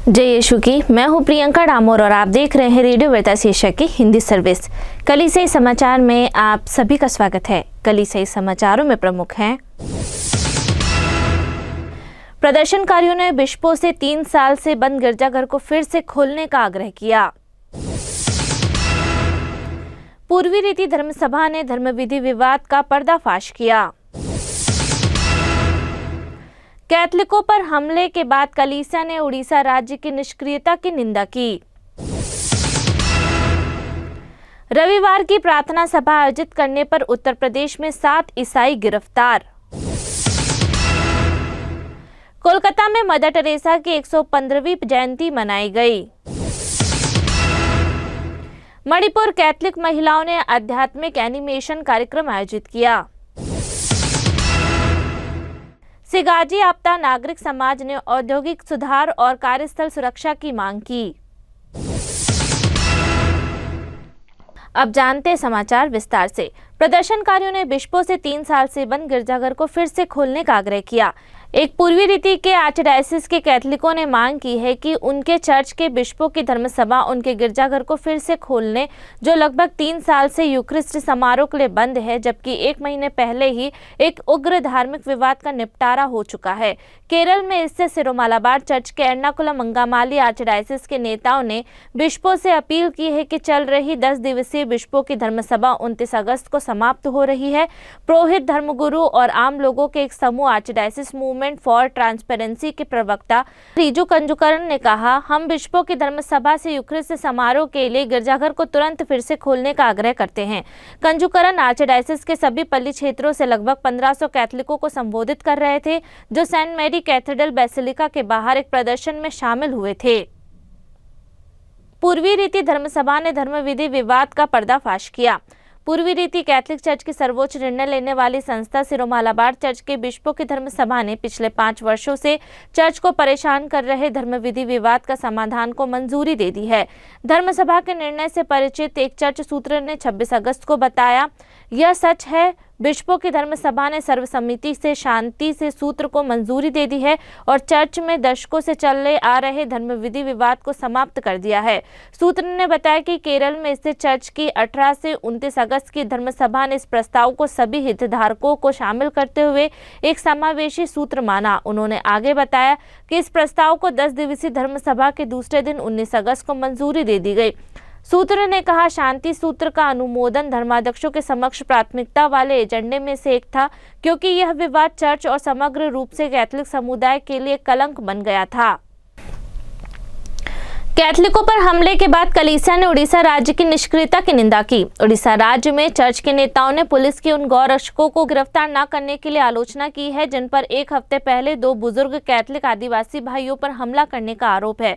जय यीशु की। मैं हूं प्रियंका डामोर और आप देख रहे हैं रेडियो वेता शीर्षक की हिंदी सर्विस। कलीसियाई समाचार में आप सभी का स्वागत है। कलीसियाई समाचारों में प्रमुख हैं। प्रदर्शनकारियों ने बिशपों से 3 साल से बंद गिरजाघर को फिर से खोलने का आग्रह किया। पूर्वी रीति धर्म सभा ने धर्म विधि विवाद का पर्दाफाश किया। कैथलिकों पर हमले के बाद कलीसिया ने उड़ीसा राज्य की निष्क्रियता की निंदा की। रविवार की प्रार्थना सभा आयोजित करने पर उत्तर प्रदेश में 7 ईसाई गिरफ्तार। कोलकाता में मदर टेरेसा की 115वीं जयंती मनाई गई। मणिपुर कैथलिक महिलाओं ने आध्यात्मिक एनिमेशन कार्यक्रम आयोजित किया। सिगाजी आपता नागरिक समाज ने औद्योगिक सुधार और कार्यस्थल सुरक्षा की मांग की। अब जानते हैं समाचार विस्तार से। प्रदर्शनकारियों ने बिशपों से 3 साल से बंद गिरजाघर को फिर से खोलने का आग्रह किया। एक पूर्वी रीति के आर्चडायसिस के कैथलिकों ने मांग की है कि उनके चर्च के बिशपों की धर्मसभा उनके गिरजाघर को फिर से खोलने, जो लगभग 3 साल से यूक्रिस्ट समारोह के लिए बंद है, जबकि 1 महीने पहले ही एक उग्र धार्मिक विवाद का निपटारा हो चुका है। केरल में इससे सिरोमालाबार चर्च के एर्नाकुलम अंगामाली आर्चडायसिस के नेताओं ने बिशपों से अपील की है कि चल रही 10 दिवसीय बिशपों की धर्मसभा 29 अगस्त को समाप्त हो रही है। पुरोहित, धर्मगुरु और आम लोगों के एक समूह आर्चडायसिस मूवमेंट फॉर ट्रांसपेरेंसी के प्रवक्ता रिजू कंजुकरन ने कहा, हम बिशपों की धर्मसभा से यूक्रिस्ट समारोह के लिए गिरजाघर को तुरंत फिर से खोलने का आग्रह करते हैं। कंजुकरन आर्चडायसिस के सभी पल्ली क्षेत्रों से लगभग 1500 कैथलिकों को संबोधित कर रहे थे, जो सेंट मैरी कैथेड्रल बेसिलिका के बाहर एक प्रदर्शन में शामिल हुए थे। पूर्वी रीति धर्मसभा ने धर्म विधि विवाद का पर्दाफाश किया। पूर्वी रीति कैथलिक चर्च की सर्वोच्च निर्णय लेने वाली संस्था सिरोमालाबार चर्च के बिशपों की धर्मसभा ने पिछले 5 वर्षों से चर्च को परेशान कर रहे धर्म विधि विवाद का समाधान को मंजूरी दे दी है। धर्मसभा के निर्णय से परिचित एक चर्च सूत्र ने 26 अगस्त को बताया, यह सच है, बिशपों की धर्मसभा ने सर्वसम्मति से शांति से सूत्र को मंजूरी दे दी है और चर्च में दशकों से चले आ रहे धर्म विधि विवाद को समाप्त कर दिया है। सूत्र ने बताया कि केरल में स्थित चर्च की 18 से 29 अगस्त की धर्मसभा ने इस प्रस्ताव को सभी हितधारकों को शामिल करते हुए एक समावेशी सूत्र माना। उन्होंने आगे बताया कि इस प्रस्ताव को 10 दिवसीय धर्मसभा के दूसरे दिन 19 अगस्त को मंजूरी दे दी गई। सूत्र ने कहा, शांति सूत्र का अनुमोदन धर्माध्यक्षों के समक्ष प्राथमिकता वाले एजेंडे में से एक था, क्योंकि यह विवाद चर्च और समग्र रूप से कैथलिक समुदाय के लिए कलंक बन गया था। कैथलिकों पर हमले के बाद कलीसिया ने उड़ीसा राज्य की निष्क्रियता की निंदा की। उड़ीसा राज्य में चर्च के नेताओं ने पुलिस की उन गौरक्षकों को गिरफ्तार न करने के लिए आलोचना की है, जिन पर 1 हफ्ते पहले 2 बुजुर्ग कैथलिक आदिवासी भाइयों पर हमला करने का आरोप है।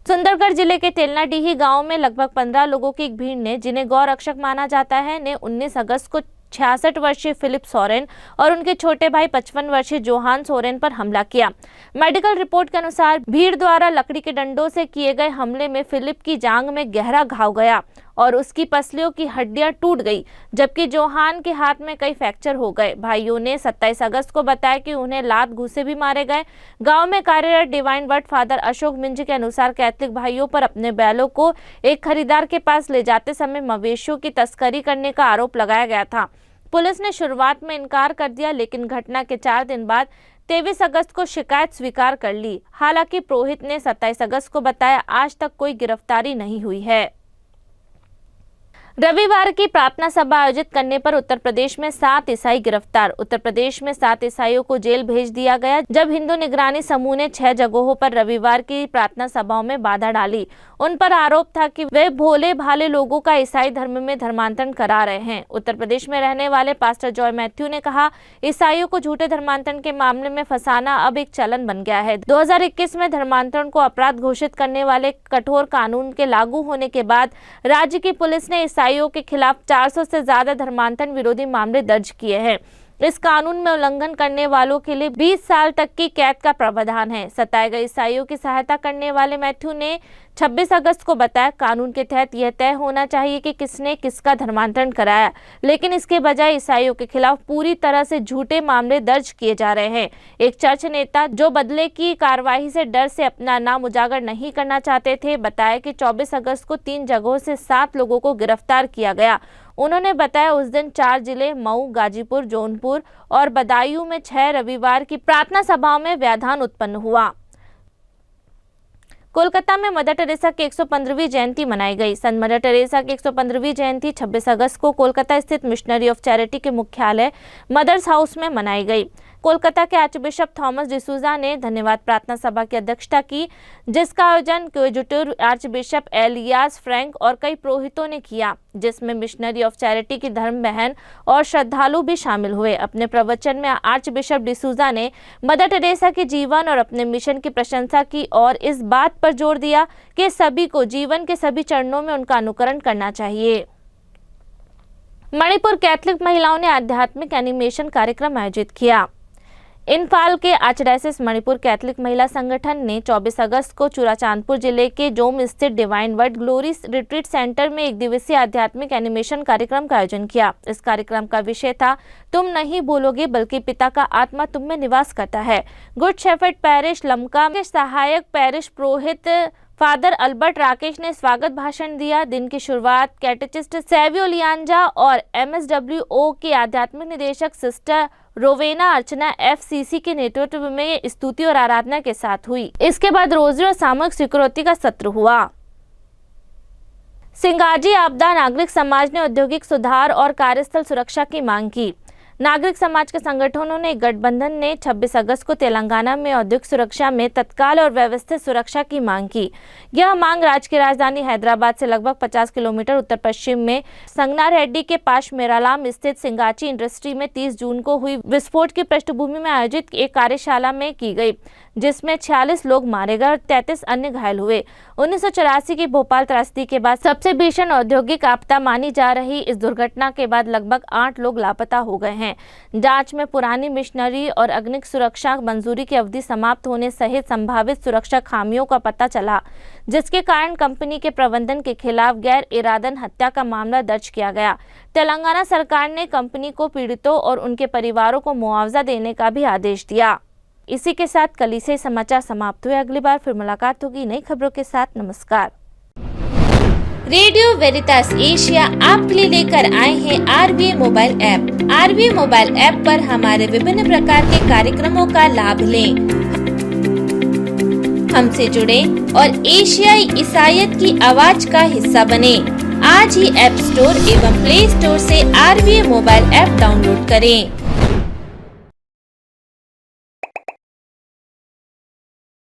सुंदरगढ़ जिले के तेलनाडीही गांव में लगभग 15 लोगों की एक भीड़ ने, जिन्हें गौरक्षक माना जाता है, ने 19 अगस्त को 66 वर्षीय फिलिप सोरेन और उनके छोटे भाई 55 वर्षीय जोहान सोरेन पर हमला किया। मेडिकल रिपोर्ट के अनुसार भीड़ द्वारा लकड़ी के डंडों से किए गए हमले में फिलिप की जांघ में गहरा घाव गया और उसकी पसलियों की हड्डियां टूट गई, जबकि जोहान के हाथ में कई फ्रैक्चर हो गए। भाइयों ने 27 अगस्त को बताया कि उन्हें लात घूसे भी मारे गए। गांव में कार्यरत Divine Word father Ashok Minj के अनुसार कैथलिक भाइयों पर अपने बैलों को एक खरीदार के पास ले जाते समय मवेशियों की तस्करी करने का आरोप लगाया गया था। पुलिस ने शुरुआत में इनकार कर दिया, लेकिन घटना के 4 दिन बाद 23 अगस्त को शिकायत स्वीकार कर ली। हालांकि पुरोहित ने 27 अगस्त को बताया, आज तक कोई गिरफ्तारी नहीं हुई है। रविवार की प्रार्थना सभा आयोजित करने पर उत्तर प्रदेश में 7 ईसाई गिरफ्तार। उत्तर प्रदेश में 7 ईसाइयों को जेल भेज दिया गया, जब हिंदू निगरानी समूह ने 6 जगहों पर रविवार की प्रार्थना सभाओं में बाधा डाली। उन पर आरोप था कि वे भोले भाले लोगों का ईसाई धर्म में धर्मांतरण करा रहे हैं। उत्तर प्रदेश में रहने वाले पास्टर जॉय मैथ्यू ने कहा, ईसाइयों को झूठे धर्मांतरण के मामले में फंसाना अब एक चलन बन गया है। 2021 में धर्मांतरण को अपराध घोषित करने वाले कठोर कानून के लागू होने के बाद राज्य की पुलिस ने ईसाइयों के खिलाफ 400 से ज्यादा धर्मांतरण विरोधी मामले दर्ज किए हैं। इस कानून में उल्लंघन करने वालों के लिए 20 साल तक की कैद का प्रावधान है। सताए गए ईसाइयों की सहायता करने वाले मैथ्यू ने 26 अगस्त को बताया, कानून के तहत यह तय होना चाहिए कि किसने किसका धर्मांतरण कराया, लेकिन इसके बजाय ईसाइयों के खिलाफ पूरी तरह से झूठे मामले दर्ज किए जा रहे हैं। एक चर्च नेता जो बदले की कार्रवाई से डर से अपना नाम उजागर नहीं करना चाहते थे, बताया कि 24 अगस्त को 3 जगहों से 7 लोगों को गिरफ्तार किया गया। उन्होंने बताया उस दिन 4 जिले मऊ, गाजीपुर, जौनपुर और बदायूं में 6 रविवार की प्रार्थना सभाओं में व्यवधान उत्पन्न हुआ। कोलकाता में मदर टेरेसा की 115वीं जयंती मनाई गई। संत मदर टेरेसा की 115वीं जयंती 26 अगस्त को कोलकाता स्थित मिशनरी ऑफ चैरिटी के मुख्यालय मदर्स हाउस में मनाई गई। कोलकाता के आर्चबिशप थॉमस डिसूजा ने धन्यवाद प्रार्थना सभा की अध्यक्षता की, जिसका आयोजन कोएजुटोर आर्चबिशप एलियास फ्रैंक और कई पुरोहितों ने किया, जिसमें मिशनरी ऑफ चैरिटी की धर्म बहन और श्रद्धालु भी शामिल हुए। अपने प्रवचन में आर्चबिशप डिसूजा ने मदर टेरेसा के जीवन और अपने मिशन की प्रशंसा की और इस बात पर जोर दिया कि सभी को जीवन के सभी चरणों में उनका अनुकरण करना चाहिए। मणिपुर कैथलिक महिलाओं ने आध्यात्मिक एनिमेशन कार्यक्रम आयोजित किया। इम्फाल के आर्चडायसिस मणिपुर कैथलिक महिला संगठन ने 24 अगस्त को चुराचांदपुर जिले के जोम स्थित divine word glory retreat centre में 1 दिवसीय आध्यात्मिक एनिमेशन कार्यक्रम का आयोजन किया। इस कार्यक्रम का विषय था, तुम नहीं बोलोगे बल्कि पिता का आत्मा तुम में निवास करता है। गुड शेफर्ड पैरिश लमका के सहायक पैरिश पुरोहित फादर अल्बर्ट राकेश ने स्वागत भाषण दिया। दिन की शुरुआत कैटेचिस्ट सैवियो लियांजा और MSWO के आध्यात्मिक निदेशक सिस्टर रोवेना अर्चना FCC के नेतृत्व में स्तुति और आराधना के साथ हुई। इसके बाद रोजरी और सामूहिक स्वीकृति का सत्र हुआ। सिंगाजी आपदा नागरिक समाज ने औद्योगिक सुधार और कार्यस्थल सुरक्षा की मांग की। नागरिक समाज के संगठनों ने गठबंधन ने 26 अगस्त को तेलंगाना में औद्योगिक सुरक्षा में तत्काल और व्यवस्थित सुरक्षा की मांग की। यह मांग राज्य की राजधानी हैदराबाद से लगभग 50 किलोमीटर उत्तर पश्चिम में संगनारेड्डी के पास मेरालाम स्थित सिंगाची इंडस्ट्री में 30 जून को हुई विस्फोट की पृष्ठभूमि में आयोजित एक कार्यशाला में की गई, जिसमें 46 लोग मारे गए और 33 अन्य घायल हुए। 1984 की भोपाल त्रासदी के बाद सबसे भीषण औद्योगिक आपदा मानी जा रही इस दुर्घटना के बाद लगभग 8 लोग लापता हो गए हैं। जांच में पुरानी मिशनरी और अग्निक सुरक्षा मंजूरी की अवधि समाप्त होने सहित संभावित सुरक्षा खामियों का पता चला, जिसके कारण कंपनी के प्रबंधन के खिलाफ गैर इरादन हत्या का मामला दर्ज किया गया। तेलंगाना सरकार ने कंपनी को पीड़ितों और उनके परिवारों को मुआवजा देने का भी आदेश दिया। इसी के साथ कल से समाचार समाप्त हुए। अगली बार फिर मुलाकात होगी नई खबरों के साथ। नमस्कार। रेडियो वेरितास एशिया आपके लिए लेकर आए हैं RVA mobile app. RVA mobile app पर हमारे विभिन्न प्रकार के कार्यक्रमों का लाभ लें, हमसे जुड़े और एशियाई ईसाईयत की आवाज का हिस्सा बने। आज ही ऐप स्टोर एवं प्ले स्टोर से RVA मोबाइल ऐप डाउनलोड करें।